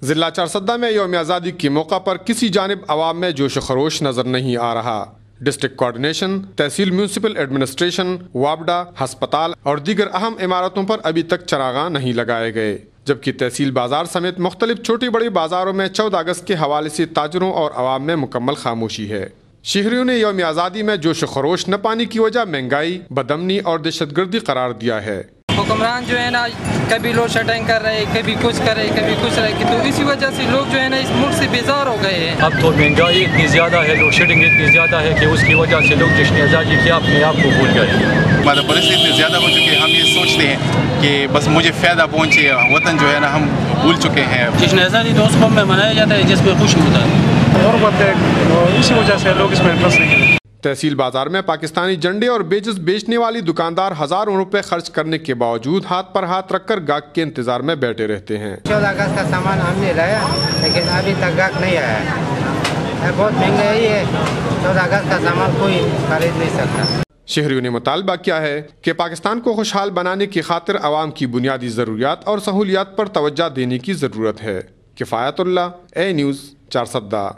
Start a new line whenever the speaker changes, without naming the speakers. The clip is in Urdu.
ضلع چارسدہ میں یوم آزادی کے موقع پر کسی جانب عوام میں جوش و خروش نظر نہیں آ رہا۔ ڈسٹرکٹ کوارڈینیشن، تحصیل میونسپل ایڈمنسٹریشن، وابڈا، ہسپتال اور دیگر اہم عمارتوں پر ابھی تک چراغاں نہیں لگائے گئے، جبکہ تحصیل بازار سمیت مختلف چھوٹی بڑی بازاروں میں 14 اگست کے حوالے سے تاجروں اور عوام میں مکمل خاموشی ہے۔ شہریوں نے یوم آزادی میں جوش و خروش نہ پانے کی وجہ مہنگائی، بدامنی اور دہشت گردی قرار دیا ہے۔
حکمران جو ہے نا کبھی لوڈ شیڈنگ کر رہے، کبھی کچھ کر رہے، کبھی کچھ رہے، تو اسی وجہ سے لوگ جو ہے نا اس ملک سے بیزار ہو گئے ہیں۔
اب تو مہنگائی اتنی زیادہ ہے، لوڈ شیڈنگ اتنی زیادہ ہے کہ اس کی وجہ سے لوگ جشن آزادی کے اپنے آپ کو بھول گئے۔
ہمارا پالیسی اتنے زیادہ ہو چکے ہیں، ہم یہ سوچتے ہیں کہ بس مجھے فائدہ پہنچے، وطن جو ہے نا ہم بھول چکے ہیں۔
جشن آزادی تو اس قوم میں منایا جاتا ہے جس میں خوشی ہوتا ہے،
غربت ہے، اسی وجہ سے لوگ اس میں انٹرسٹ نہیں ہیں۔
تحصیل بازار میں پاکستانی جھنڈے اور بیجز بیچنے والی دکاندار ہزاروں روپے خرچ کرنے کے باوجود ہاتھ پر ہاتھ رکھ کر گاہک کے انتظار میں بیٹھے رہتے ہیں۔
14 اگست کا سامان ہم نے لایا لیکن ابھی تک گاہک نہیں آیا ہے، بہت مہنگائی ہے، 14 اگست کا سامان کوئی خرید نہیں سکتا۔
شہریوں نے مطالبہ کیا ہے کہ پاکستان کو خوشحال بنانے کی خاطر عوام کی بنیادی ضروریات اور سہولیات پر توجہ دینے کی ضرورت ہے۔ کفایت اللہ، اے نیوز، چارسدہ۔